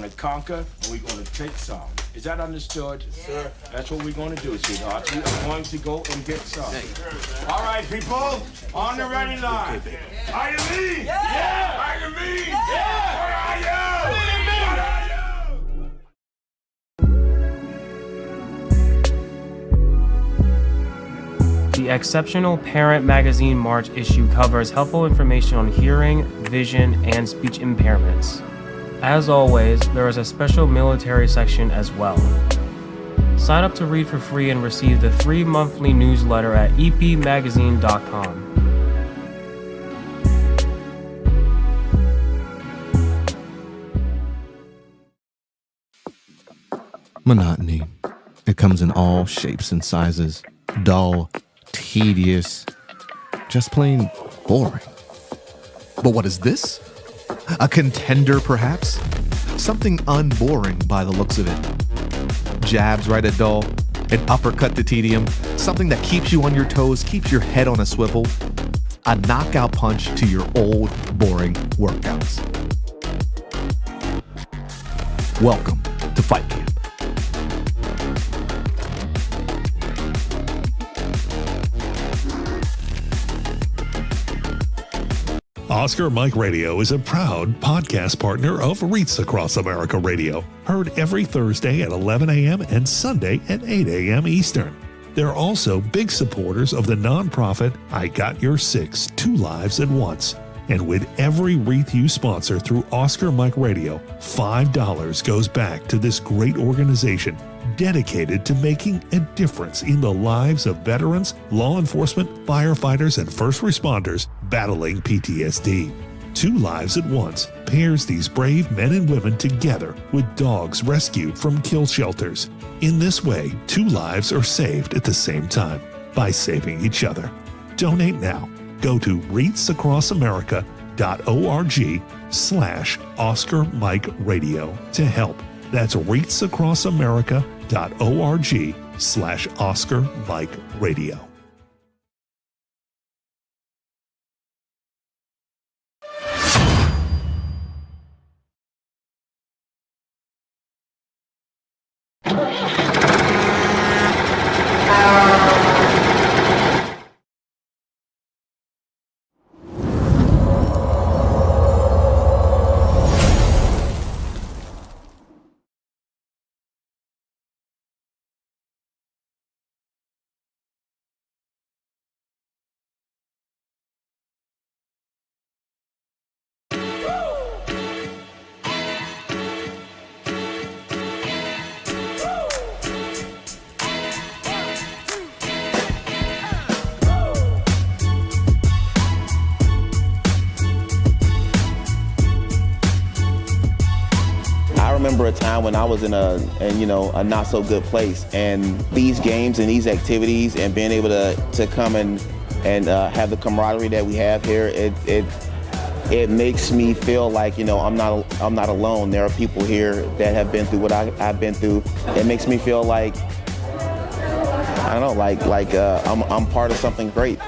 going to conquer, and we're going to take some. Is that understood? Yes, sir. That's what we're going to do, sweethearts. We are going to go and get some. All right, people, on the ready line. Are you me? Yeah! Are you me? Yeah! What are you? What are you? The Exceptional Parent Magazine March issue covers helpful information on hearing, vision, and speech impairments. As always, there is a special military section as well. Sign up to read for free and receive the free monthly newsletter at epmagazine.com. Monotony. It comes in all shapes and sizes. Dull, tedious, just plain boring. But what is this? A contender, perhaps? Something unboring by the looks of it. Jabs right at dull, an uppercut to tedium, something that keeps you on your toes, keeps your head on a swivel, a knockout punch to your old, boring workouts. Welcome to Fight Camp. Oscar Mike Radio is a proud podcast partner of REITs Across America Radio, heard every Thursday at 11 a.m. and Sunday at 8 a.m. Eastern. They're also big supporters of the nonprofit I Got Your Six, Two Lives at Once. And with every REIT you sponsor through Oscar Mike Radio, $5 goes back to this great organization dedicated to making a difference in the lives of veterans, law enforcement, firefighters, and first responders battling PTSD. Two Lives at Once pairs these brave men and women together with dogs rescued from kill shelters. In this way, two lives are saved at the same time by saving each other. Donate now. Go to REITsAcrossAmerica.org/Oscar Mike Radio to help. That's REITsAcrossAmerica.org/Oscar Mike Radio. I remember a time when I was in a not so good place, and these games and these activities and being able to come and have the camaraderie that we have here, it makes me feel like I'm not alone. There are people here that have been through what I've been through. It makes me feel like I don't know, I'm part of something great.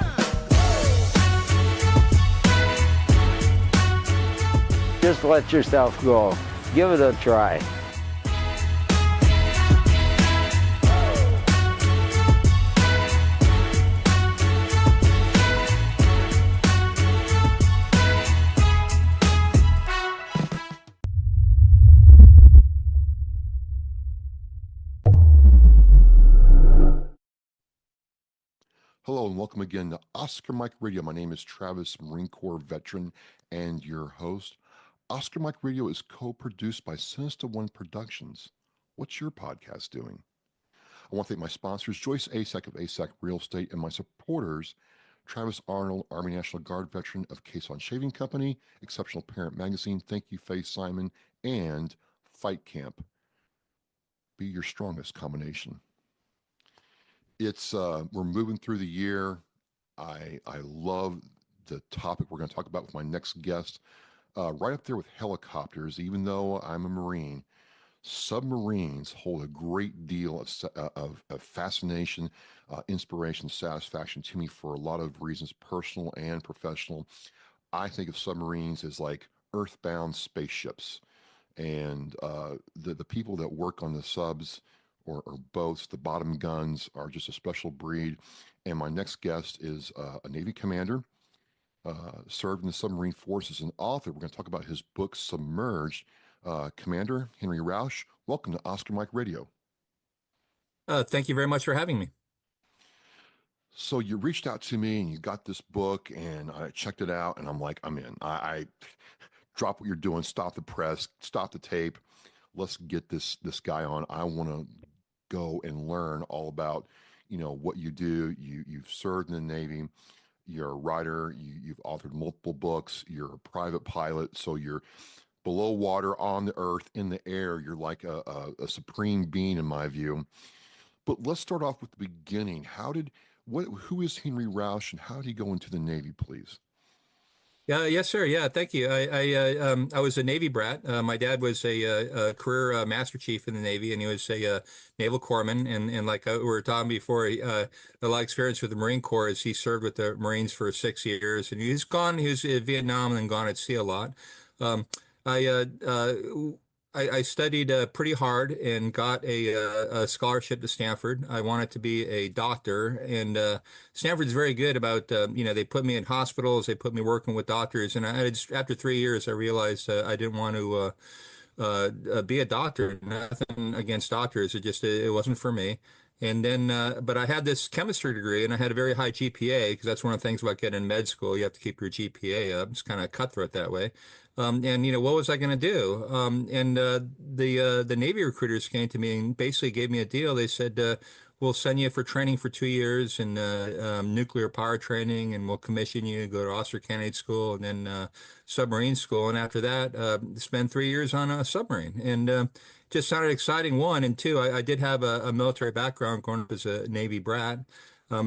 Just let yourself go. Give it a try. Hello and welcome again to Oscar Mike Radio. My name is Travis, Marine Corps veteran and your host. Oscar Mike Radio is co-produced by Sinister One Productions. What's your podcast doing? I want to thank my sponsors, Joyce Asack of Asack Real Estate, and my supporters, Travis Arnold, Army National Guard veteran of Caisson Shaving Company, Exceptional Parent Magazine, Thank You Faye Simon, and Fight Camp. Be your strongest combination. It's we're moving through the year. I love the topic we're going to talk about with my next guest. Right up there with helicopters, even though I'm a Marine, submarines hold a great deal of fascination, inspiration, satisfaction to me for a lot of reasons, personal and professional. I think of submarines as like earthbound spaceships. and the people that work on the subs or boats, the bottom guns, are just a special breed. And my next guest is a Navy commander, served in the submarine forces, an author. We're going to talk about his book, Submerged. Commander Henry Rausch, welcome to Oscar Mike Radio. Thank you very much for having me. So you reached out to me and you got this book, and I checked it out, and I'm like, I'm in. I drop what you're doing, stop the press, stop the tape. Let's get this guy on. I want to go and learn all about, what you do. You've served in the Navy. You're a writer. You've authored multiple books. You're a private pilot, so you're below water, on the earth, in the air. You're like a supreme being in my view. But let's start off with the beginning. Who is Henry Rausch, and how did he go into the Navy, please? Yeah, yes, sir. Yeah, thank you. I was a Navy brat. My dad was a career master chief in the Navy, and he was a naval corpsman. And like we were talking before, a lot of experience with the Marine Corps as he served with the Marines for 6 years, and he was in Vietnam and then gone at sea a lot. Um, I I studied pretty hard and got a scholarship to Stanford. I wanted to be a doctor, and Stanford's very good about they put me in hospitals, they put me working with doctors, and after 3 years, I realized I didn't want to be a doctor. Nothing against doctors, it wasn't for me. And then, but I had this chemistry degree, and I had a very high GPA because that's one of the things about getting in med school. You have to keep your GPA up. It's kind of cutthroat that way. And what was I going to do? The Navy recruiters came to me and basically gave me a deal. They said, "We'll send you for training for 2 years in nuclear power training, and we'll commission you to go to officer candidate school and then submarine school. And after that, spend 3 years on a submarine." And just sounded exciting, one. And two, I did have a military background growing up as a Navy brat.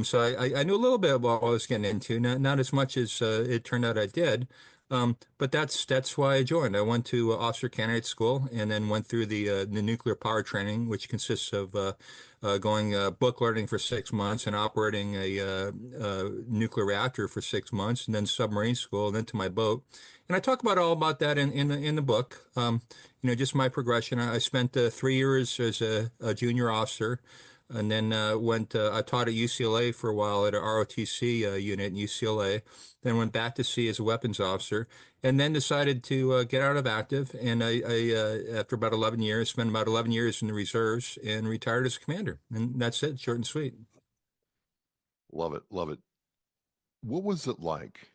So I knew a little bit about what I was getting into, not as much as it turned out I did. But that's why I joined. I went to officer candidate school and then went through the nuclear power training, which consists of going book learning for 6 months and operating a nuclear reactor for 6 months, and then submarine school, and then to my boat. And I talk about all about that in the book. Just my progression. I spent 3 years as a junior officer. And then I taught at UCLA for a while at a ROTC unit in UCLA. Then went back to sea as a weapons officer, and then decided to get out of active. And after about 11 years, spent about 11 years in the reserves and retired as a commander. And that's it, short and sweet. Love it, love it. What was it like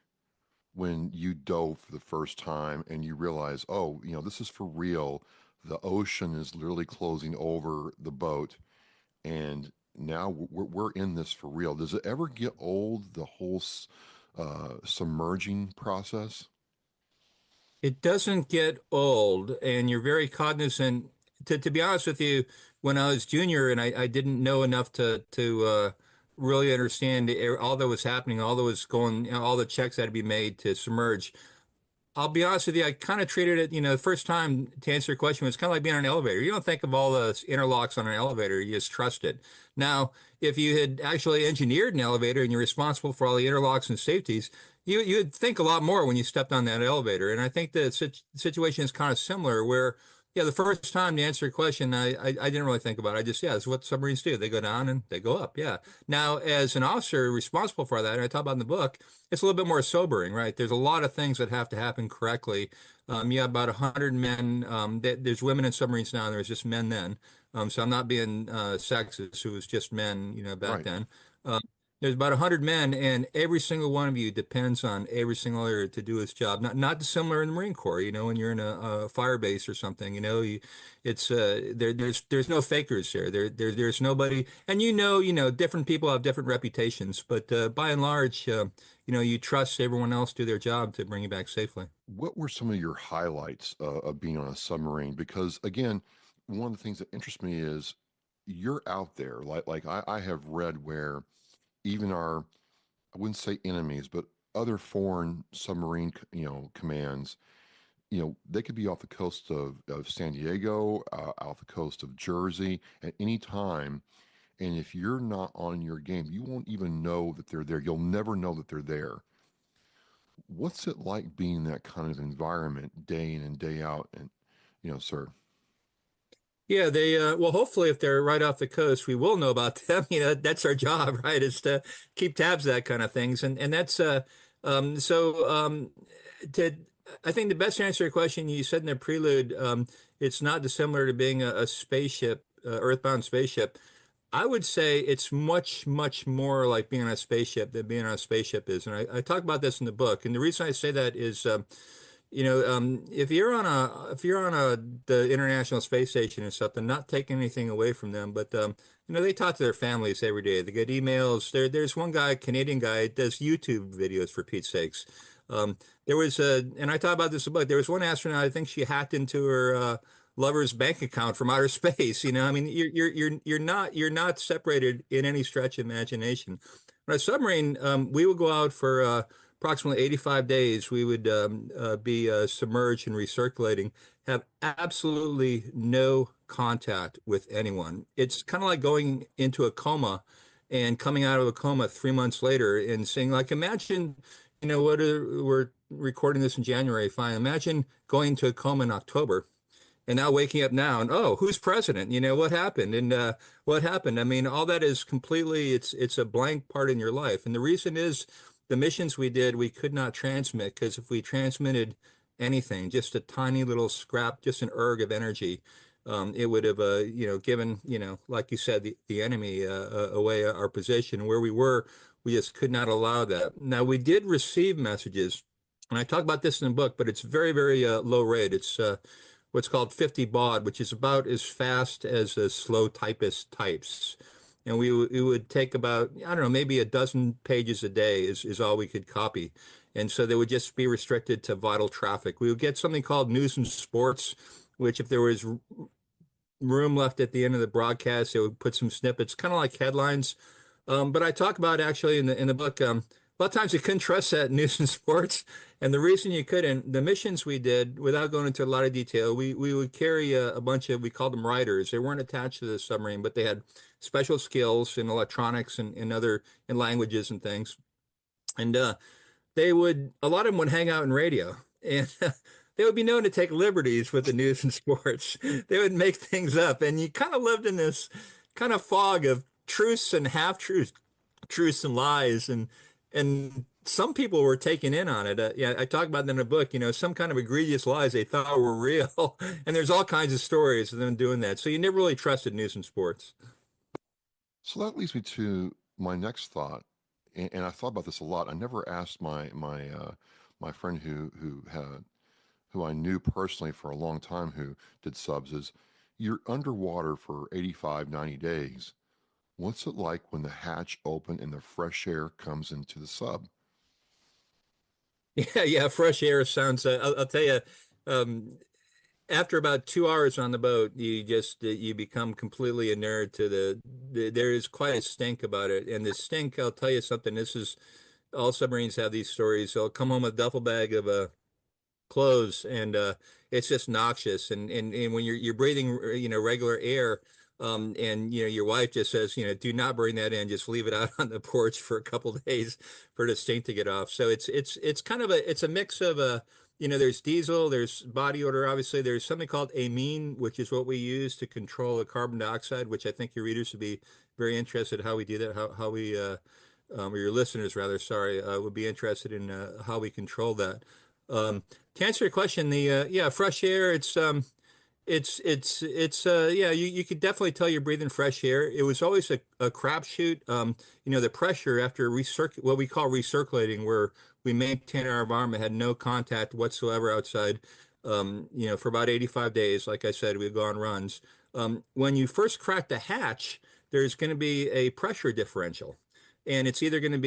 when you dove for the first time and you realize, oh, this is for real. The ocean is literally closing over the boat, and now we're in this for real. Does it ever get old, the whole submerging process? It doesn't get old, and you're very cognizant. To be honest with you, when I was junior and I didn't know enough to really understand all that was happening, all that was going, all the checks that had to be made to submerge. I'll be honest with you, I kind of treated it, the first time, to answer your question, was kind of like being on an elevator. You don't think of all the interlocks on an elevator, you just trust it. Now, if you had actually engineered an elevator and you're responsible for all the interlocks and safeties, you'd think a lot more when you stepped on that elevator. And I think the situation is kind of similar where, yeah, the first time, to answer your question, I didn't really think about it. That's what submarines do. They go down and they go up. Yeah. Now, as an officer responsible for that, and I talk about in the book, it's a little bit more sobering, right? There's a lot of things that have to happen correctly. You have about 100 men. There's women in submarines now, and there was just men then. So I'm not being sexist. It was just men, back Right. then. There's about 100 men, and every single one of you depends on every single area to do its job. Not dissimilar in the Marine Corps, when you're in a fire base or something, it's there's no fakers there. There's nobody, and different people have different reputations, but by and large, you trust everyone else do their job to bring you back safely. What were some of your highlights of being on a submarine? Because again, one of the things that interests me is you're out there. Like I have read where even I wouldn't say enemies, but other foreign submarine, commands, they could be off the coast of San Diego, off the coast of Jersey at any time. And if you're not on your game, you won't even know that they're there. You'll never know that they're there. What's it like being in that kind of environment day in and day out? And sir? Yeah, they well, hopefully, if they're right off the coast, we will know about them. That's our job, right? Is to keep tabs of that kind of things, and that's so to I think the best answer to your question you said in the prelude, it's not dissimilar to being a spaceship, earthbound spaceship. I would say it's much, much more like being on a spaceship than being on a spaceship is, and I talk about this in the book. And the reason I say that is. If you're on the International Space Station and stuff, and not taking anything away from them, but they talk to their families every day. They get emails. There's one guy, Canadian guy, does YouTube videos for Pete's sakes. There was and I talk about this in the book. There was one astronaut. I think she hacked into her lover's bank account from outer space. I mean, you're not separated in any stretch of imagination. On a submarine, we will go out for approximately 85 days. We would be submerged and recirculating, have absolutely no contact with anyone. It's kind of like going into a coma and coming out of a coma 3 months later and saying, like, imagine, we're recording this in January, fine. Imagine going into a coma in October and now waking up now and, oh, who's president? What happened? And what happened? I mean, all that is completely, it's a blank part in your life. And the reason is, the missions we did, we could not transmit, because if we transmitted anything, just a tiny little scrap, just an erg of energy, it would have, given, like you said, the enemy away our position. Where we were, we just could not allow that. Now, we did receive messages, and I talk about this in the book, but it's very, very low rate. It's what's called 50 baud, which is about as fast as a slow typist types. And it would take about, I don't know, maybe a dozen pages a day is all we could copy. And so they would just be restricted to vital traffic. We would get something called news and sports, which if there was room left at the end of the broadcast, they would put some snippets, kind of like headlines. But I talk about actually in the book, a lot of times you couldn't trust that news and sports. And the reason you couldn't, the missions we did, without going into a lot of detail, we would carry a bunch of, we called them riders. They weren't attached to the submarine, but they had special skills in electronics and other in languages and things. And a lot of them would hang out in radio, and they would be known to take liberties with the news and sports. They would make things up, and you kind of lived in this kind of fog of truths and half truths, and lies, and some people were taken in on it. Yeah, I talk about that in the book. Some kind of egregious lies they thought were real, and there's all kinds of stories of them doing that. So you never really trusted news and sports. So that leads me to my next thought, and I thought about this a lot. I never asked my friend who I knew personally for a long time who did subs, is you're underwater for 85, 90 days. What's it like when the hatch open and the fresh air comes into the sub? Yeah, fresh air sounds. I'll tell you, after about 2 hours on the boat, you become completely inured to there is quite a stink about it. And the stink, I'll tell you something. This is all submarines have these stories. They'll come home with a duffel bag of clothes, and it's just noxious. And when you're breathing, regular air. And your wife just says, do not bring that in. Just leave it out on the porch for a couple of days for the stink to get off. So it's kind of it's a mix of there's diesel, there's body odor. Obviously, there's something called amine, which is what we use to control the carbon dioxide, which I think your readers would be very interested how we do that, how we or your listeners rather, sorry, would be interested in how we control that. To answer your question, the fresh air, you could definitely tell you're breathing fresh air. It was always a crapshoot. The pressure after what we call recirculating, where we maintain our environment, had no contact whatsoever outside, for about 85 days. Like I said, we'd go on runs. When you first crack the hatch, there's going to be a pressure differential. And you're either going to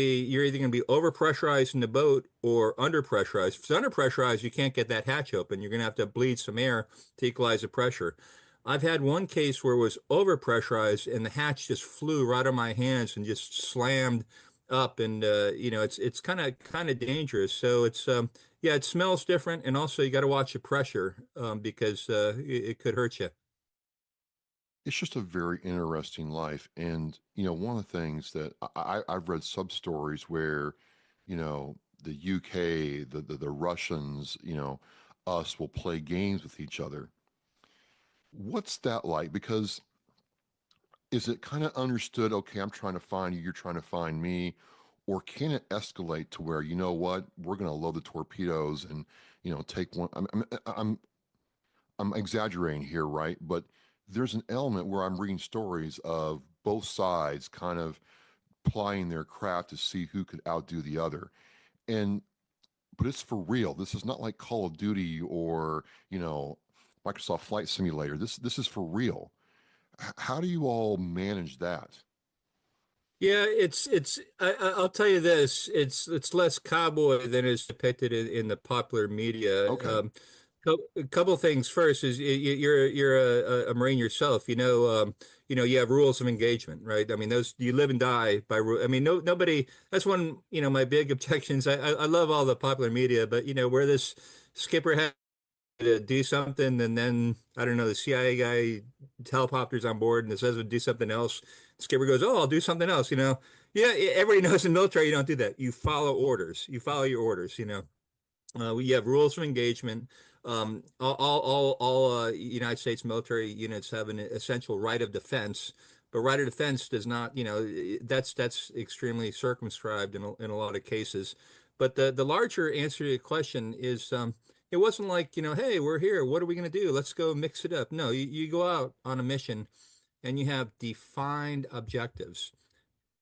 be over pressurized in the boat or under pressurized. If it's under pressurized, you can't get that hatch open. You're going to have to bleed some air to equalize the pressure. I've had one case where it was over pressurized and the hatch just flew right on my hands and just slammed up. And it's kind of dangerous. So it smells different, and also you got to watch the pressure because it could hurt you. It's just a very interesting life. And, one of the things that I've read sub stories where, the UK, the Russians, us will play games with each other. What's that like? Because is it kind of understood, okay, I'm trying to find you, you're trying to find me, or can it escalate to where, you know what, we're going to load the torpedoes and, take one. I'm exaggerating here, right? But there's an element where I'm reading stories of both sides kind of plying their craft to see who could outdo the other. And but it's for real. This is not like Call of Duty or, Microsoft Flight Simulator. This is for real. How do you all manage that? Yeah, I'll tell you this, it's less cowboy than is depicted in the popular media. Okay. A couple things. First is you're a Marine yourself. You have rules of engagement, right? I mean, those you live and die by rule. I mean, nobody. That's one. My big objections. I love all the popular media, but where this skipper had to do something, and then I don't know, the CIA guy teleprompters on board, and it says to do something else. Skipper goes, "Oh, I'll do something else." Yeah, everybody knows in the military you don't do that. You follow orders. You follow your orders. We have rules of engagement. All United States military units have an essential right of defense, but right of defense does not, that's extremely circumscribed in a lot of cases. But the larger answer to your question is, it wasn't like, hey, we're here. What are we going to do? Let's go mix it up. No, you go out on a mission and you have defined objectives.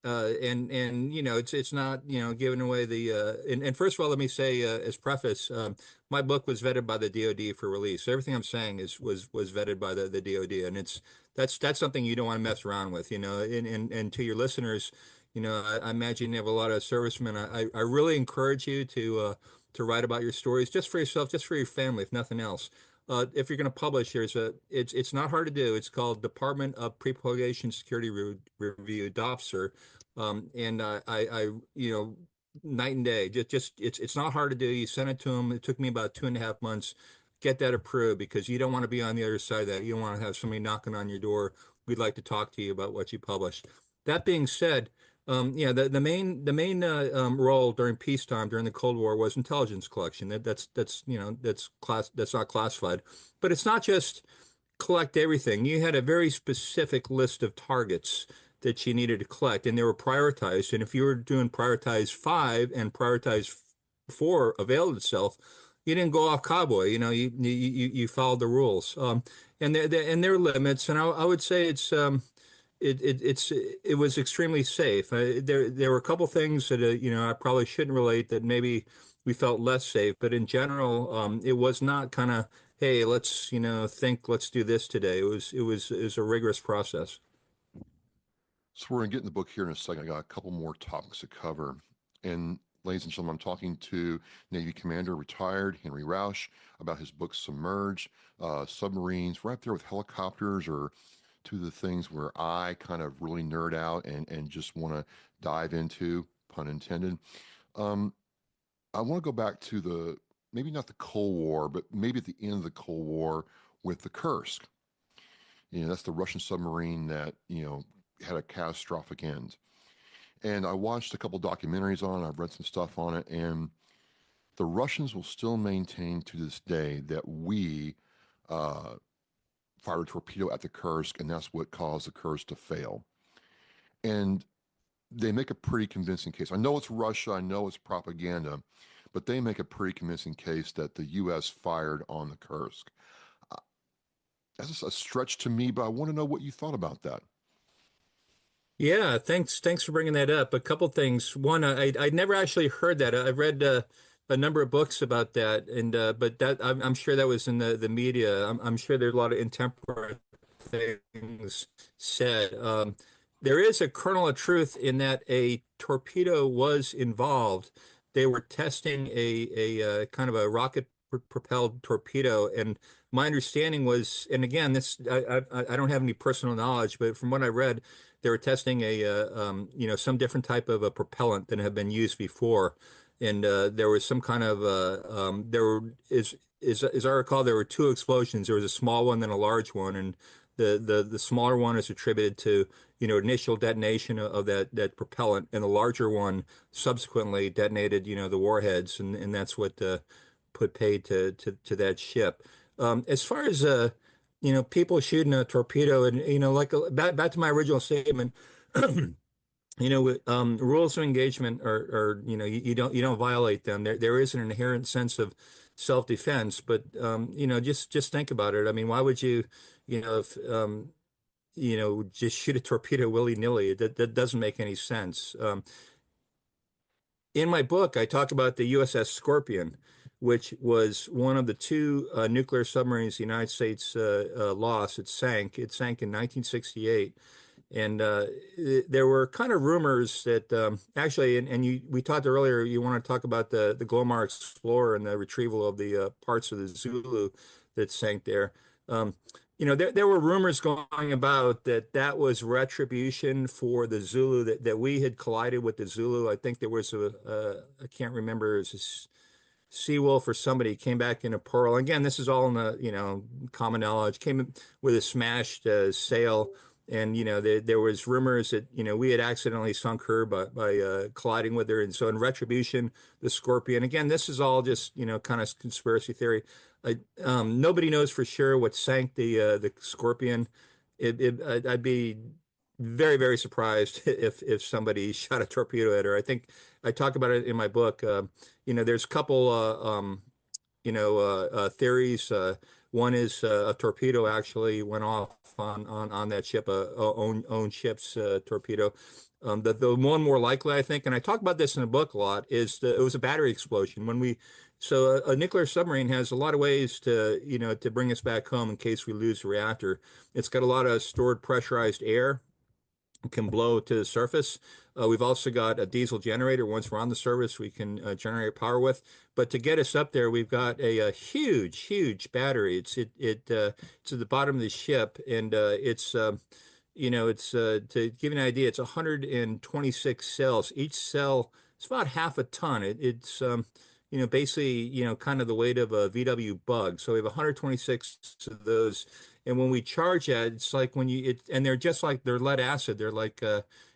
And it's not giving away the and first of all, let me say as preface, my book was vetted by the DoD for release. So everything I'm saying was vetted by the DoD, and that's something you don't want to mess around with. And to your listeners, I imagine you have a lot of servicemen. I really encourage you to write about your stories just for yourself, just for your family, if nothing else. If you're going to publish, it's not hard to do. It's called Department of Prepulgation Security Review, DOPSR. And night and day, it's not hard to do. You send it to them. It took me about 2.5 months. Get that approved because you don't want to be on the other side of that. You don't want to have somebody knocking on your door. We'd like to talk to you about what you published. That being said, the main role during peacetime, during the Cold War, was intelligence collection. That's not classified, but it's not just collect everything. You had a very specific list of targets that you needed to collect, and they were prioritized. And if you were doing prioritize 5 and prioritize 4 availed itself, you didn't go off cowboy. You followed the rules, and their limits. And I would say it was extremely safe. There were a couple things that I probably shouldn't relate that maybe we felt less safe, but in general, it was not kind of, hey, let's let's do this today. It was a rigorous process. So we're going to get in the book here in a second. I got a couple more topics to cover. And ladies and gentlemen, I'm talking to Navy Commander retired Henry Rausch about his book Submerged, submarines, right there with helicopters, or two of the things where I kind of really nerd out and just want to dive into, pun intended. I want to go back to maybe not the Cold War, but maybe at the end of the Cold War with the Kursk. That's the Russian submarine that, had a catastrophic end. And I watched a couple documentaries on it. I've read some stuff on it, and the Russians will still maintain to this day that we fired a torpedo at the Kursk, and that's what caused the Kursk to fail. And they make a pretty convincing case. I know it's Russia, I know it's propaganda, but they make a pretty convincing case that the U.S. fired on the Kursk. That's just a stretch to me, but I want to know what you thought about that. Yeah, thanks for bringing that up. A couple things. One, I'd never actually heard that. I've read a number of books about that, and but that I'm sure that was in the media. I'm sure there's a lot of intemperate things said. There is a kernel of truth in that a torpedo was involved. They were testing a kind of a rocket propelled torpedo, and my understanding was, and again, I don't have any personal knowledge, but from what I read, they were testing some different type of a propellant than had been used before, and there was some kind of as I recall, there were 2 explosions. There was a small one, then a large one, and the smaller one is attributed to initial detonation of that propellant, and the larger one subsequently detonated the warheads, and that's what put paid to that ship. As far as people shooting a torpedo, and like back to my original statement. Rules of engagement are you don't violate them. There is an inherent sense of self-defense, but just think about it. I mean, why would you, if just shoot a torpedo willy-nilly? That doesn't make any sense. In my book, I talk about the USS Scorpion, which was one of the two nuclear submarines the United States lost. It sank. It sank in 1968. And there were kind of rumors that actually, we talked earlier, you want to talk about the Glomar Explorer and the retrieval of the parts of the Zulu that sank there. There were rumors going about that was retribution for the Zulu, that we had collided with the Zulu. I think there was I can't remember, it was Seawolf or somebody came back in a Pearl. Again, this is all in the common knowledge. Came with a smashed sail, and there was rumors that we had accidentally sunk her by colliding with her, and so in retribution, the Scorpion. Again, this is all just kind of conspiracy theory. Nobody knows for sure what sank the Scorpion. I'd be very, very surprised if somebody shot a torpedo at her. I think I talk about it in my book. There's a couple theories. One is a torpedo actually went off on that ship, own ship's torpedo. The one more likely, I think, and I talk about this in the book a lot, is it was a battery explosion. So a nuclear submarine has a lot of ways to bring us back home in case we lose the reactor. It's got a lot of stored pressurized air, can blow to the surface. We've also got a diesel generator. Once we're on the surface, we can generate power with. But to get us up there, we've got a huge, huge battery. It's at the bottom of the ship, and it's to give you an idea, it's 126 cells. Each cell is about half a ton. It's basically kind of the weight of a VW Bug. So we have 126 of those. And when we charge that, it's like and they're just like, they're lead acid. They're like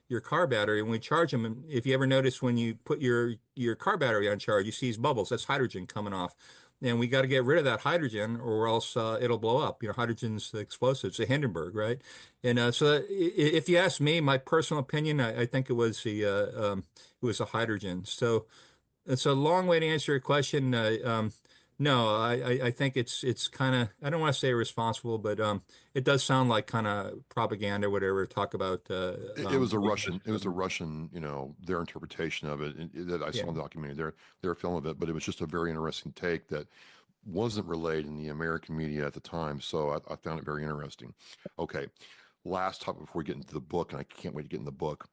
your car battery. When we charge them, if you ever notice when you put your car battery on charge, you see these bubbles. That's hydrogen coming off. And we got to get rid of that hydrogen, or else it'll blow up. Hydrogen's the explosive. It's a Hindenburg, right? And so if you ask me, my personal opinion, I think it was a hydrogen. So it's a long way to answer your question. No, I think it's kind of, I don't want to say irresponsible, but it does sound like kind of propaganda or whatever. Talk about it was a Russian, their interpretation of it, that I saw in the documentary, their film of it, but it was just a very interesting take that wasn't relayed in the American media at the time. So I found it very interesting. Okay, last topic before we get into the book, and I can't wait to get in the book.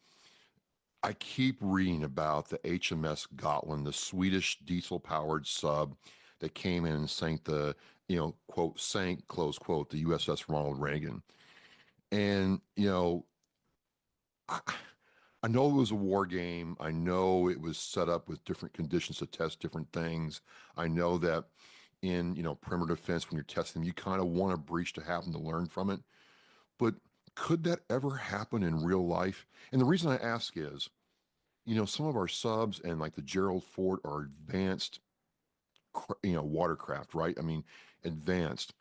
I keep reading about the HMS Gotland, the Swedish diesel-powered sub that came in and sank quote, sank, close quote, the USS Ronald Reagan. And, I know it was a war game. I know it was set up with different conditions to test different things. I know that in, perimeter defense, when you're testing them, you kind of want a breach to happen to learn from it. But could that ever happen in real life? And the reason I ask is, some of our subs and like the Gerald Ford are advanced watercraft, right? I mean, advanced.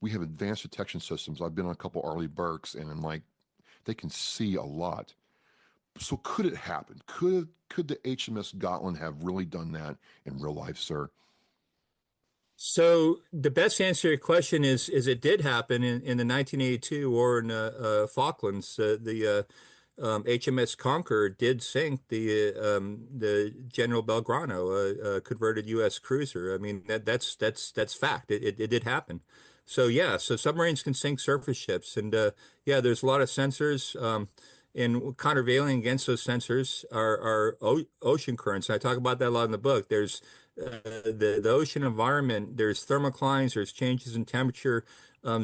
We have advanced detection systems. I've been on a couple Arleigh Burkes, and I'm like, they can see a lot. So could it happen? Could the HMS Gotland have really done that in real life, sir? So the best answer to your question is it did happen in the 1982 war in Falklands. The HMS Conqueror did sink the General Belgrano, a converted U.S. cruiser. I mean, that's fact. It did happen. So so submarines can sink surface ships, and there's a lot of sensors. And countervailing against those sensors are ocean currents. I talk about that a lot in the book. There's the ocean environment. There's thermoclines. There's changes in temperature.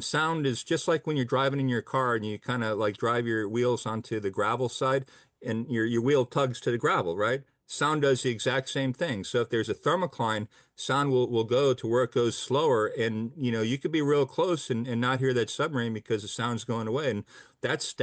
Sound is just like when you're driving in your car and you kind of like drive your wheels onto the gravel side, and your wheel tugs to the gravel, right? Sound does the exact same thing. So if there's a thermocline, sound will go to where it goes slower, and you could be real close and not hear that submarine because the sound's going away. And that's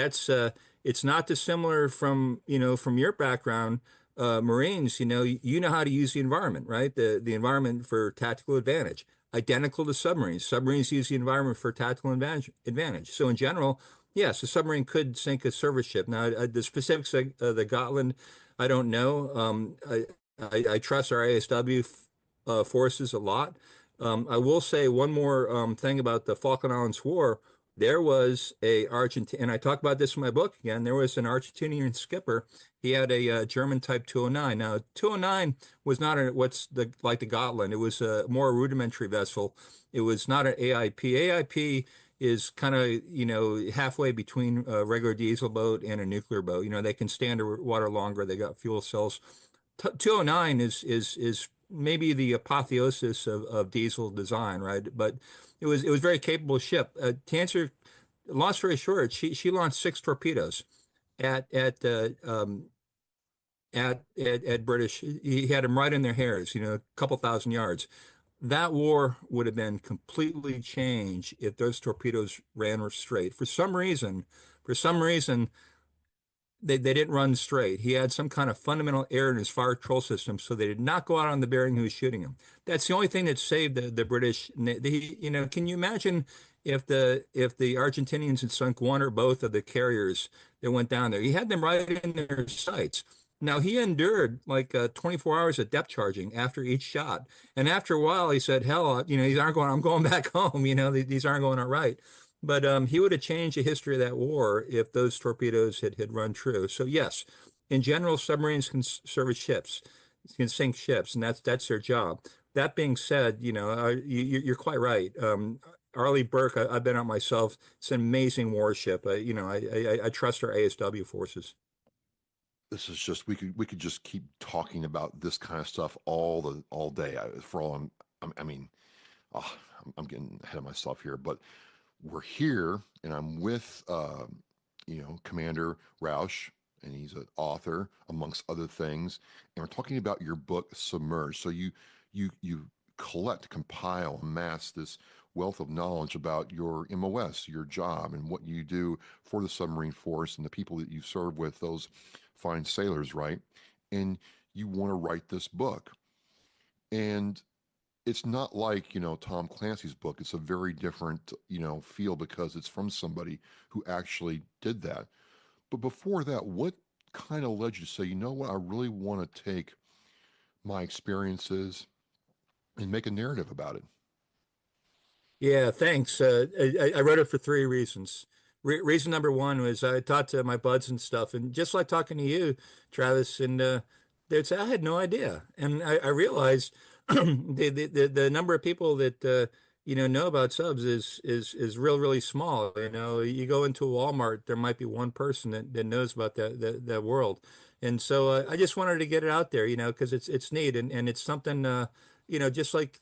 it's not dissimilar from your background, Marines. You know how to use the environment, right? The environment for tactical advantage. identical to submarines. Submarines use the environment for tactical advantage. So in general, yes, a submarine could sink a service ship. Now, the specifics of the Gotland, I don't know. I trust our ASW forces a lot. I will say one more thing about the Falkland Islands War. There was a Argentine, and I talk about this in my book again. There was an Argentinian skipper. He had a German Type 209. Now, 209 was not like the Gotland. It was a more rudimentary vessel. It was not an AIP. AIP is kind of halfway between a regular diesel boat and a nuclear boat. They can stay underwater longer. They got fuel cells. 209 is maybe the apotheosis of diesel design, right? But it was very capable ship. To answer, long story short, she launched 6 torpedoes at British. He had them right in their hairs, a couple thousand yards. That war would have been completely changed if those torpedoes ran straight. For some reason, they didn't run straight. He had some kind of fundamental error in his fire control system, so they did not go out on the bearing who was shooting him. That's the only thing that saved the British. Can you imagine if the Argentinians had sunk one or both of the carriers that went down there? He had them right in their sights. Now, he endured like 24 hours of depth charging after each shot. And after a while, he said, hell, these aren't going, I'm going back home. These aren't going out right. But he would have changed the history of that war if those torpedoes had run true. So yes, in general, submarines can service ships, can sink ships, and that's their job. That being said, you're quite right. Arleigh Burke, I've been out myself. It's an amazing warship. I trust our ASW forces. This is just we could just keep talking about this kind of stuff all day. I'm getting ahead of myself here, but we're here, and I'm with Commander Rausch, and he's an author amongst other things, and we're talking about your book Submerged. So you collect, compile, amass this wealth of knowledge about your MOS, your job, and what you do for the submarine force and the people that you serve with, those fine sailors, right? And you want to write this book. And it's not like, Tom Clancy's book. It's a very different, feel because it's from somebody who actually did that. But before that, what kind of led you to say, you know what, I really want to take my experiences and make a narrative about it? Yeah, thanks. I wrote it for 3 reasons. Reason number 1 was I talked to my buds and stuff, and just like talking to you, Travis, and they'd say, I had no idea. And I realized the number of people that know about subs is really small. You go into a Walmart, there might be one person that knows about that world. And so I just wanted to get it out there, because it's neat, and it's something just like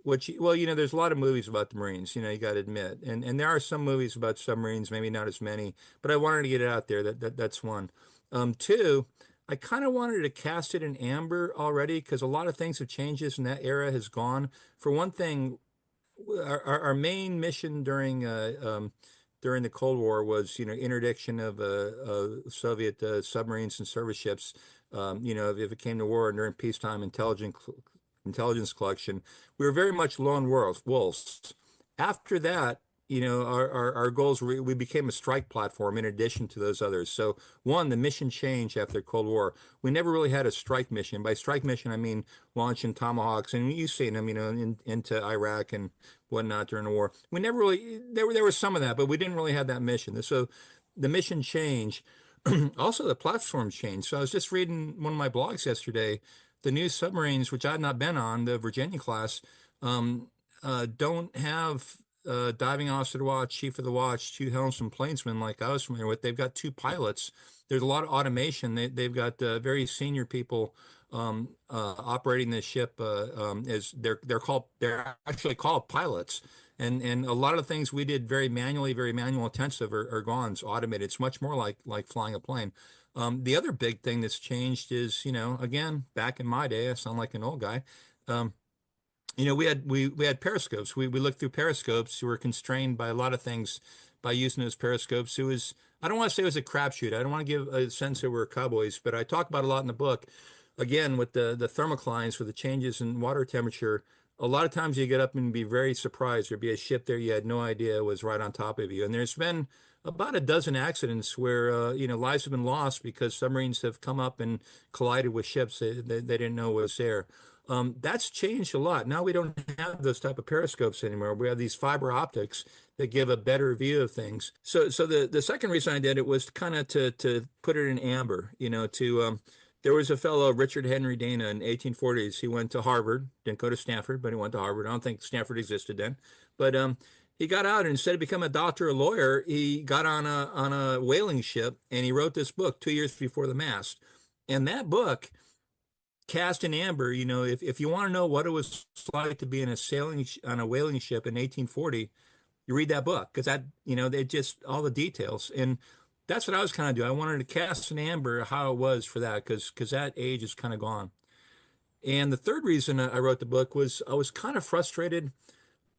there's a lot of movies about the Marines, you got to admit, and there are some movies about submarines, maybe not as many, but I wanted to get it out there. That's one. 2, I kind of wanted to cast it in amber already because a lot of things have changed, and that era has gone. For one thing, our main mission during the Cold War was interdiction of Soviet submarines and service ships. If it came to war, and during peacetime intelligence collection, we were very much lone wolves. After that, our goals were, we became a strike platform in addition to those others. So one, the mission changed after the Cold War. We never really had a strike mission. By strike mission, I mean launching Tomahawks, and you've seen them, into Iraq and whatnot during the war. We never really, there was some of that, but we didn't really have that mission. So the mission changed. Also, the platform changed. So I was just reading one of my blogs yesterday. The new submarines, which I've not been on, the Virginia class, don't have diving officer to watch, chief of the watch, 2 helmsman plainsmen like I was familiar with. They've got 2 pilots. There's a lot of automation. They've got very senior people operating the ship as they're actually called pilots. And a lot of things we did very manual intensive are gone. It's automated. It's much more like flying a plane. The other big thing that's changed is, again, back in my day, I sound like an old guy. We had periscopes. We looked through periscopes. We were constrained by a lot of things by using those periscopes. It was, I don't want to say it was a crapshoot. I don't want to give a sense that we're cowboys, but I talk about a lot in the book. Again, with the thermoclines, with the changes in water temperature, a lot of times you get up and be very surprised. There'd be a ship there you had no idea was right on top of you. And there's been about a dozen accidents where lives have been lost because submarines have come up and collided with ships they didn't know was there. That's changed a lot. Now we don't have those type of periscopes anymore. We have these fiber optics that give a better view of things. So the second reason I did it was kind of to put it in amber, there was a fellow, Richard Henry Dana, in 1840s. He went to Harvard, didn't go to Stanford, but he went to Harvard. I don't think Stanford existed then. But he got out, and instead of becoming a doctor or lawyer, he got on a whaling ship, and he wrote this book 2 years before the mast. And that book, Cast in Amber, if you want to know what it was like to be on a whaling ship in 1840, you read that book, because they just all the details. And that's what I was kind of doing. I wanted to cast in amber how it was for that, because that age is kind of gone. And the third reason I wrote the book was I was kind of frustrated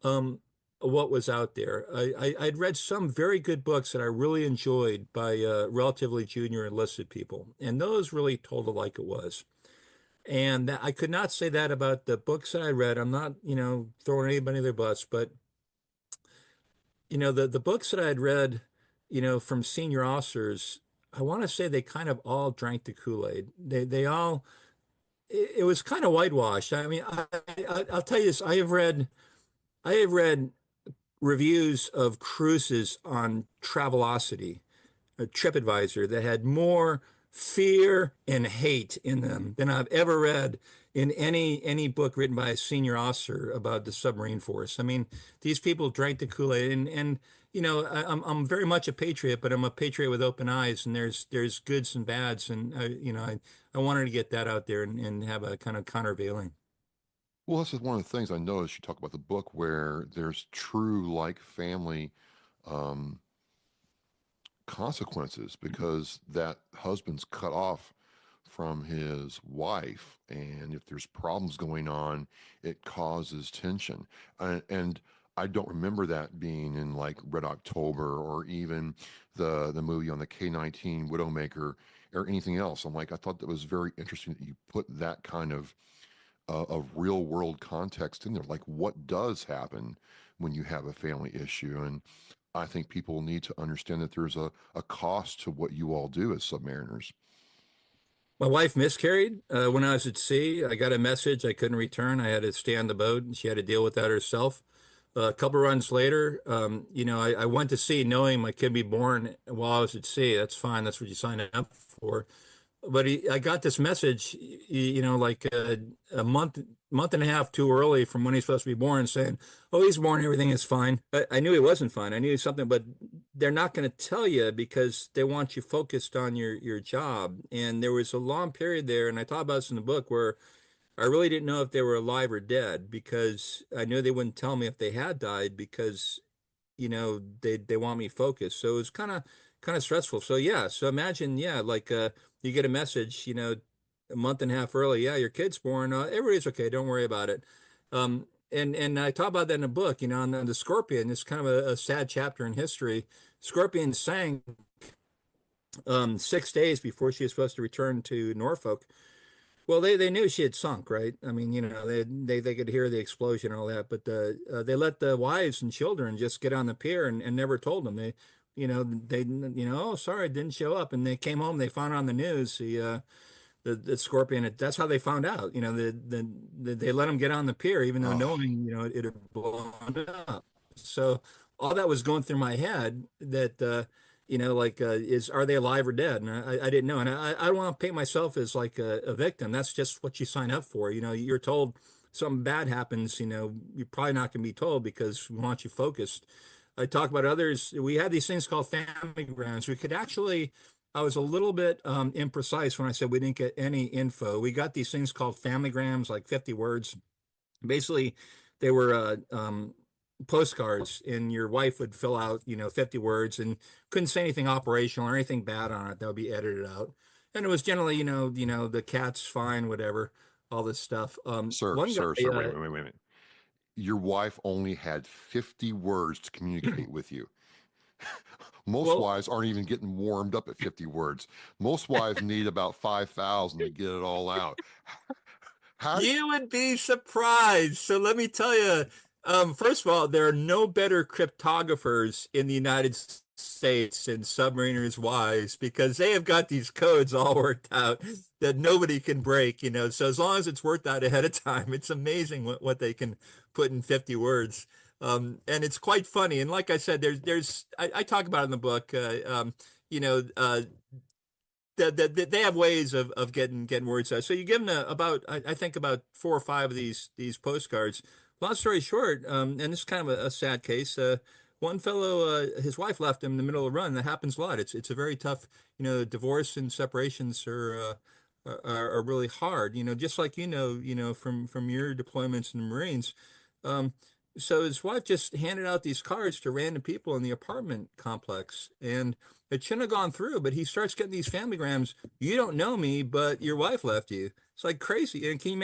what was out there. I'd read some very good books that I really enjoyed by relatively junior enlisted people, and those really told it like it was. And I could not say that about the books that I read. I'm not, throwing anybody in their butts, but the books that I had read, from senior officers, I want to say they kind of all drank the Kool-Aid. They all, it was kind of whitewashed. I mean, I'll tell you this, I have read reviews of cruises on Travelocity, a TripAdvisor, that had more fear and hate in them than I've ever read in any book written by a senior officer about the submarine force. I mean, these people drank the Kool-Aid, and I'm very much a patriot, but I'm a patriot with open eyes, and there's goods and bads, and I wanted to get that out there and have a kind of countervailing. Well, this is one of the things I noticed. You talk about the book where there's true like family consequences, because that husband's cut off from his wife, and if there's problems going on, it causes tension. And I don't remember that being in like Red October, or even the movie on the K-19 Widowmaker, or anything else. I thought that was very interesting that you put that kind of real world context in there. Like, what does happen when you have a family issue? And I think people need to understand that there's a cost to what you all do as submariners. My wife miscarried when I was at sea. I got a message I couldn't return. I had to stay on the boat, and she had to deal with that herself. A couple runs later, I went to sea knowing my kid would be born while I was at sea. That's fine. That's what you signed up for. But I got this message, like a month and a half too early from when he's supposed to be born, saying, "Oh, he's born. Everything is fine." I knew he wasn't fine. I knew something, but they're not going to tell you because they want you focused on your job. And there was a long period there, and I talk about this in the book, where I really didn't know if they were alive or dead, because I knew they wouldn't tell me if they had died, because they want me focused. So it was kind of stressful. So yeah, so imagine, like you get a message, a month and a half early, your kid's born, everybody's okay, don't worry about it. And I talk about that in the book, on the Scorpion. It's kind of a sad chapter in history. Scorpion sank 6 days before she was supposed to return to Norfolk. Well, they knew she had sunk, right? I mean, they could hear the explosion and all that, but they let the wives and children just get on the pier and never told them. They, oh, sorry, it didn't show up. And they came home, they found on the news the Scorpion. That's how they found out. They let them get on the pier, even though knowing it had blown up. So all that was going through my head, that are they alive or dead? And I didn't know. And I don't want to paint myself as like a victim. That's just what you sign up for. You're told something bad happens, you're probably not going to be told because we want you focused. I talk about others. We had these things called familygrams. We could actually, I was a little bit imprecise when I said we didn't get any info. We got these things called familygrams, like 50 words. Basically, they were postcards, and your wife would fill out 50 words and couldn't say anything operational or anything bad on it. That would be edited out. And it was generally the cat's fine, whatever, all this stuff. Sir, wait a minute. Your wife only had 50 words to communicate with you. Most wives aren't even getting warmed up at 50 words. Most wives need about 5,000 to get it all out. How? You would be surprised. So let me tell you, first of all, there are no better cryptographers in the United States than submariners wise because they have got these codes all worked out that nobody can break, So as long as it's worked out ahead of time, it's amazing what they can put in 50 words. And it's quite funny. And like I said, I talk about it in the book, you know, uh, they have ways of getting words out. So you give them I think about 4 or 5 of these postcards. Long story short, and this is kind of a sad case. One fellow, his wife left him in the middle of the run. That happens a lot. It's a very tough, divorce and separations are really hard. Just like from your deployments in the Marines. Um, so his wife just handed out these cards to random people in the apartment complex, and it shouldn't have gone through, but he starts getting these familygrams. You don't know me, but your wife left you. It's like crazy. And can you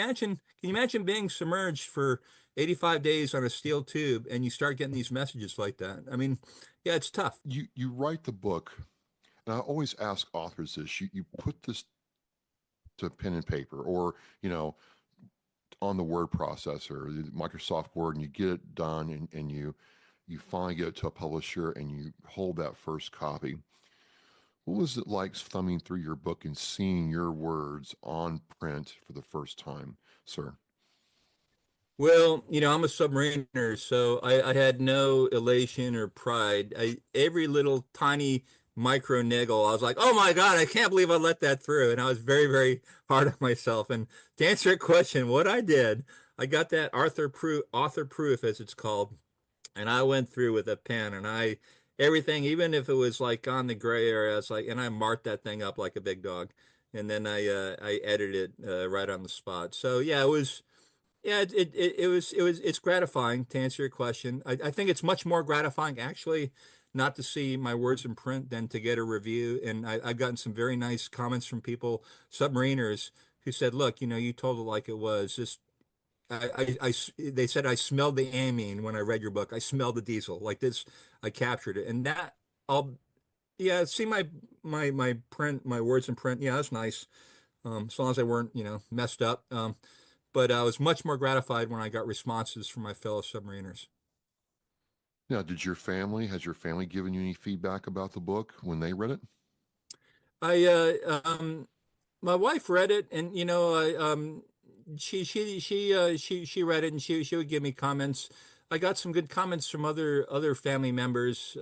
imagine being submerged for 85 days on a steel tube and you start getting these messages like that? I mean, yeah, it's tough. You write the book, and I always ask authors this. You put this to pen and paper, or on the word processor, the Microsoft Word, and you get it done, and you finally get it to a publisher, and you hold that first copy. What was it like thumbing through your book and seeing your words on print for the first time, sir? Well, I'm a submariner, so I had no elation or pride. Every little tiny micro niggle, I was like, oh my God, I can't believe I let that through. And I was very, very hard on myself. And to answer your question, what I did, I got that author proof, as it's called, and I went through with a pen, and everything, even if it was like on the gray area, I was like, and I marked that thing up like a big dog. And then I edited it right on the spot. So yeah, it was. Yeah, it's gratifying to answer your question. I think it's much more gratifying actually not to see my words in print than to get a review. And I've gotten some very nice comments from people, submariners, who said, "Look, you told it like it was. Just they said I smelled the amine when I read your book. I smelled the diesel like this. I captured it, and that I'll yeah see my words in print. Yeah, that's nice. As long as they weren't messed up. But I was much more gratified when I got responses from my fellow submariners. Now, has your family given you any feedback about the book when they read it? My wife read it, and she read it, and she would give me comments. I got some good comments from other family members.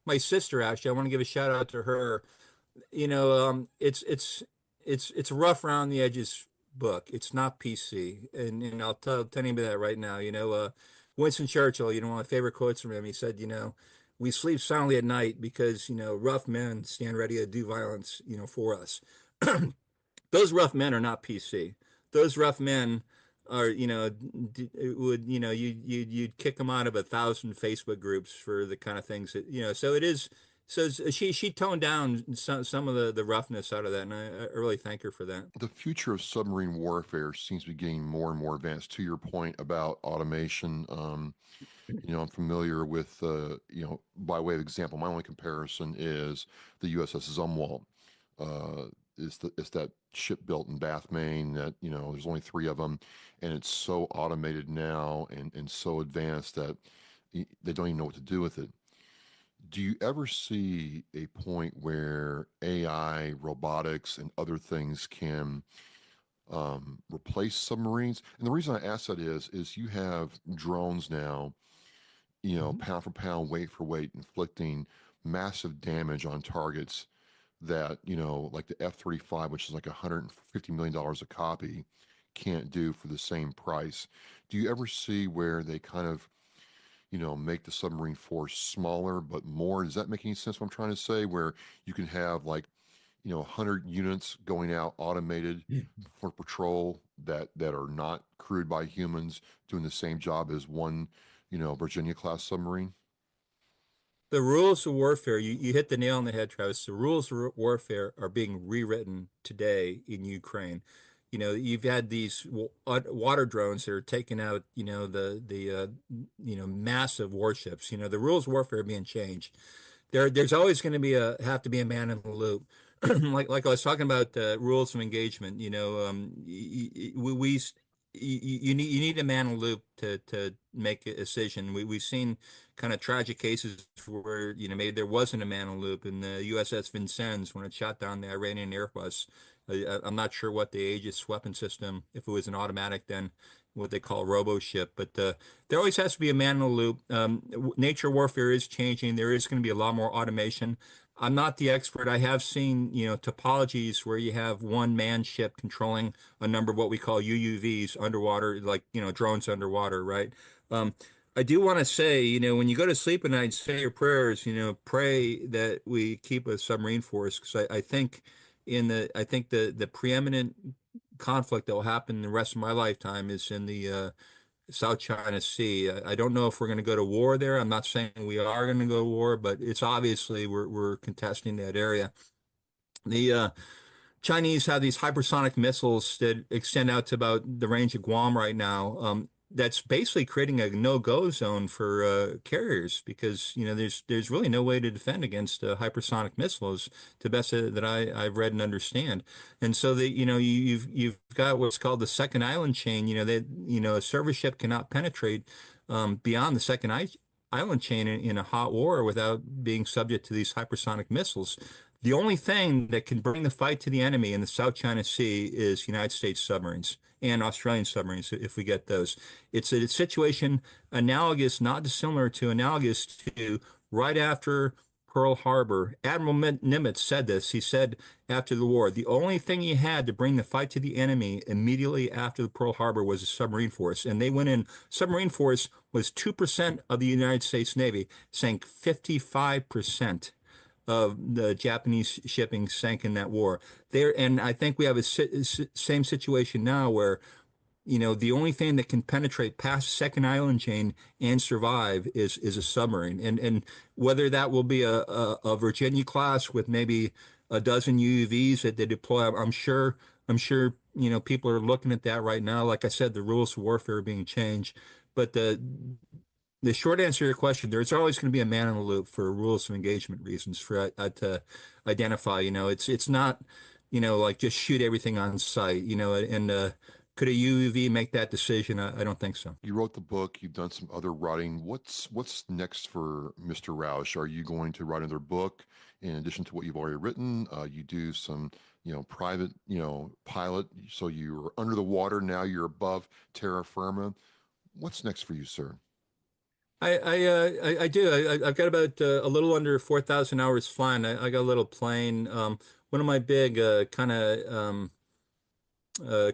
My sister, actually, I want to give a shout out to her. It's a rough around the edges book. It's not PC, and I'll tell anybody that right now. Winston Churchill, one of my favorite quotes from him. He said, "We sleep soundly at night because rough men stand ready to do violence, for us." Those rough men are not PC. Those rough men are, you'd kick them out of 1,000 Facebook groups for the kind of things that. So it is. So she toned down some of the roughness out of that, and I really thank her for that. The future of submarine warfare seems to be getting more and more advanced. To your point about automation, I'm familiar with, by way of example, my only comparison is the USS Zumwalt. It's that ship built in Bath, Maine that, there's only 3 of them, and it's so automated now and so advanced that they don't even know what to do with it. Do you ever see a point where AI, robotics, and other things can replace submarines? And the reason I ask that is you have drones now, pound for pound, weight for weight, inflicting massive damage on targets that, like the F-35, which is like $150 million a copy, can't do for the same price. Do you ever see where they kind of make the submarine force smaller but more? Does that make any sense what I'm trying to say? Where you can have 100 units going out automated for patrol that are not crewed by humans doing the same job as one, Virginia class submarine? The rules of warfare, you hit the nail on the head, Travis. The rules of warfare are being rewritten today in Ukraine. You've had these water drones that are taking out, the massive warships. The rules of warfare are being changed. There's always going to have to be a man in the loop. like I was talking about rules of engagement. We you need a man in the loop to make a decision. We've seen kind of tragic cases where maybe there wasn't a man in the loop in the USS Vincennes when it shot down the Iranian Airbus. I'm not sure what the Aegis weapon system, if it was an automatic then, what they call robo ship, but there always has to be a man in the loop. Nature warfare is changing. There is going to be a lot more automation. I'm not the expert. I have seen, topologies where you have one man ship controlling a number of what we call UUVs underwater, like, drones underwater, right? I do want to say, when you go to sleep at night, say your prayers, pray that we keep a submarine force, because I think the preeminent conflict that will happen in the rest of my lifetime is in the South China Sea. I don't know if we're going to go to war there. I'm not saying we are going to go to war, but it's obviously we're contesting that area. The Chinese have these hypersonic missiles that extend out to about the range of Guam right now. That's basically creating a no-go zone for carriers, because there's really no way to defend against hypersonic missiles, to the best that I've read and understand. And so you've got what's called the second island chain. A service ship cannot penetrate beyond the second island chain in a hot war without being subject to these hypersonic missiles. The only thing that can bring the fight to the enemy in the South China Sea is United States submarines and Australian submarines, if we get those. It's a situation analogous to right after Pearl Harbor. Admiral Nimitz said this. He said after the war, the only thing he had to bring the fight to the enemy immediately after the Pearl Harbor was a submarine force. And they went in. Submarine force was 2% of the United States Navy, sank 55% of the Japanese shipping sank in that war. And I think we have a same situation now where, the only thing that can penetrate past second island chain and survive is a submarine. And whether that will be a Virginia class with maybe a dozen UUVs that they deploy, I'm sure, people are looking at that right now. Like I said, the rules of warfare are being changed. But the short answer to your question, there's always going to be a man in the loop for rules of engagement reasons for to identify. It's not, like just shoot everything on sight. And could a UUV make that decision? I don't think so. You wrote the book. You've done some other writing. What's next for Mr. Rausch? Are you going to write another book in addition to what you've already written? You do some, private, pilot. So you're under the water now. You're above terra firma. What's next for you, sir? I do. I've got about a little under 4,000 hours flying. I got a little plane. One of my big kind of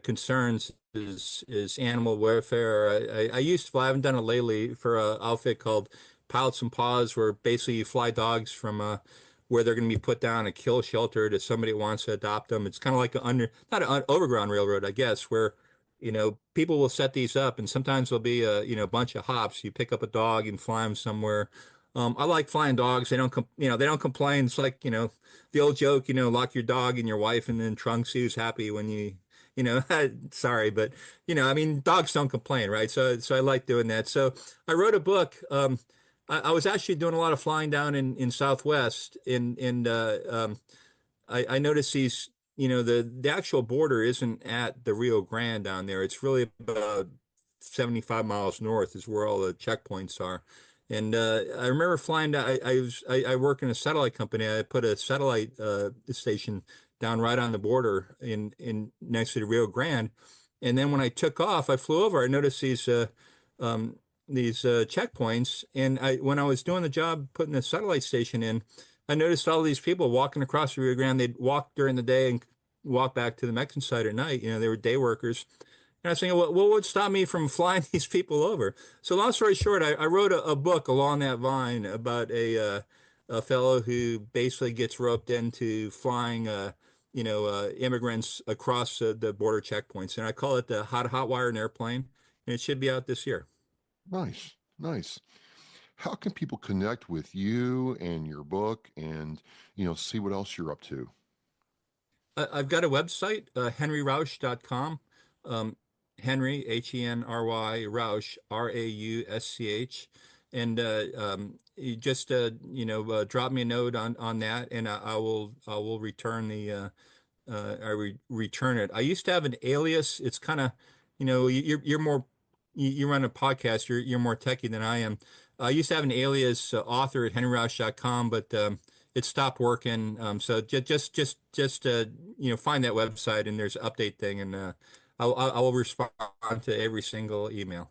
concerns is animal welfare. I used to fly. I haven't done it lately for an outfit called Pilots and Paws, where basically you fly dogs from where they're going to be put down a kill shelter to somebody who wants to adopt them. It's kind of like not an overground railroad, I guess, where people will set these up, and sometimes there'll be a bunch of hops. You pick up a dog and fly them somewhere. I like flying dogs. They don't they don't complain. It's like, the old joke, lock your dog and your wife in the trunk. See who's happy when sorry, but dogs don't complain, right? So I like doing that. So I wrote a book. I was actually doing a lot of flying down in Southwest, and I noticed these. The actual border isn't at the Rio Grande down there. It's really about 75 miles north is where all the checkpoints are. And I remember flying down. I work in a satellite company. I put a satellite station down right on the border in next to the Rio Grande. And then when I took off, I flew over. I noticed these checkpoints. And when I was doing the job putting the satellite station in, I noticed all these people walking across the Rio Grande. They'd walk during the day and walk back to the Mexican side at night. They were day workers. And I was thinking, what would stop me from flying these people over? So long story short, I wrote a book along that line about a fellow who basically gets roped into flying, immigrants across the border checkpoints. And I call it the Hot Wire an Airplane. And it should be out this year. Nice, nice. How can people connect with you and your book and, see what else you're up to? I've got a website, henryrausch.com. Henry, Henry, Rausch, Rausch. And you just, drop me a note on that, and I will return return it. I used to have an alias. It's kind of you're more, you run a podcast, you're more techie than I am. I used to have an alias author at henryrausch.com, but it stopped working. So just find that website, and there's an update thing, and I will respond to every single email.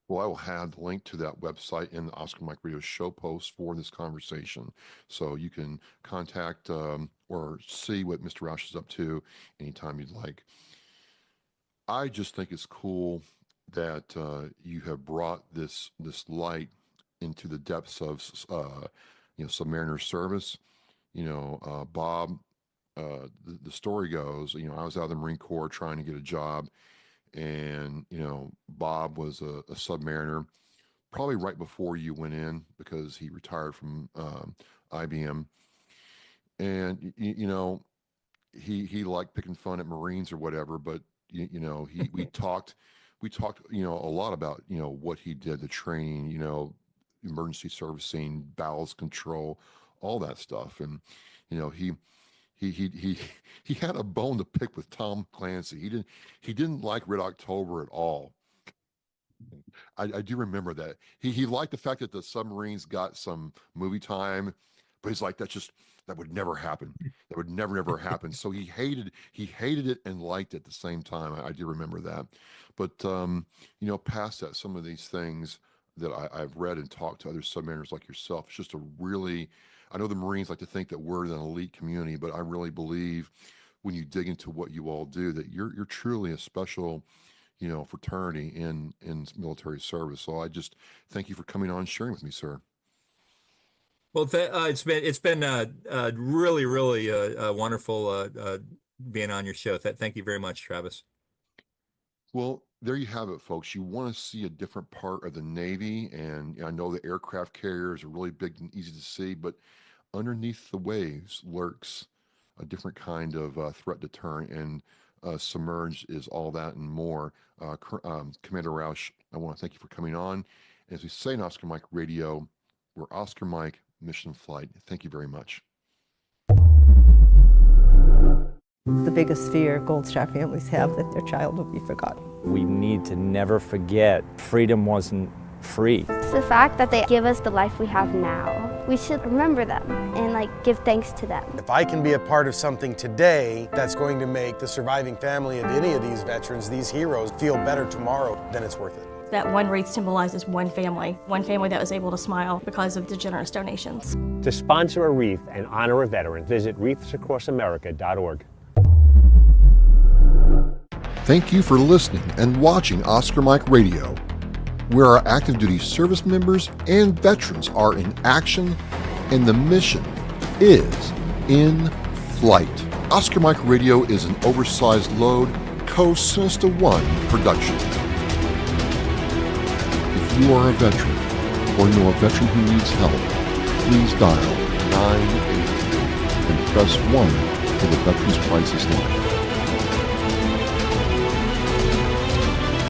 Well, I will have the link to that website in the Oscar Mike Radio show post for this conversation. So you can contact or see what Mr. Rausch is up to anytime you'd like. I just think it's cool that you have brought this light into the depths of submariner service. Bob, the story goes, I was out of the Marine Corps trying to get a job, and Bob was a submariner probably right before you went in, because he retired from IBM, and he liked picking fun at Marines or whatever, but we talked a lot about what he did, the training, emergency servicing, bowels control, all that stuff. And he had a bone to pick with Tom Clancy. He didn't like Red October at all. I do remember that. He liked the fact that the submarines got some movie time, but he's like, that would never happen. That would never happen. So he hated it and liked it at the same time. I do remember that. But past that, some of these things that I've read and talked to other submariners like yourself, it's just I know the Marines like to think that we're an elite community, but I really believe when you dig into what you all do, that you're truly a special, fraternity in military service. So I just thank you for coming on and sharing with me, sir. Well, it's been really, really wonderful being on your show. Thank you very much, Travis. Well, there you have it, folks. You want to see a different part of the Navy, and I know the aircraft carriers are really big and easy to see, but underneath the waves lurks a different kind of threat deterrent, and Submerged is all that and more. Commander Rausch, I want to thank you for coming on. As we say in Oscar Mike Radio, we're Oscar Mike Mission Flight. Thank you very much. The biggest fear Goldstaff families have, that their child will be forgotten. We need to never forget freedom wasn't free. It's the fact that they give us the life we have now. We should remember them and give thanks to them. If I can be a part of something today that's going to make the surviving family of any of these veterans, these heroes, feel better tomorrow, then it's worth it. That one wreath symbolizes one family that was able to smile because of the generous donations. To sponsor a wreath and honor a veteran, visit wreathsacrossamerica.org. Thank you for listening and watching Oscar Mike Radio, where our active duty service members and veterans are in action and the mission is in flight. Oscar Mike Radio is an oversized load co-Sinister One production. If you are a veteran or know a veteran who needs help, please dial 988 and press 1 for the Veterans Crisis Line.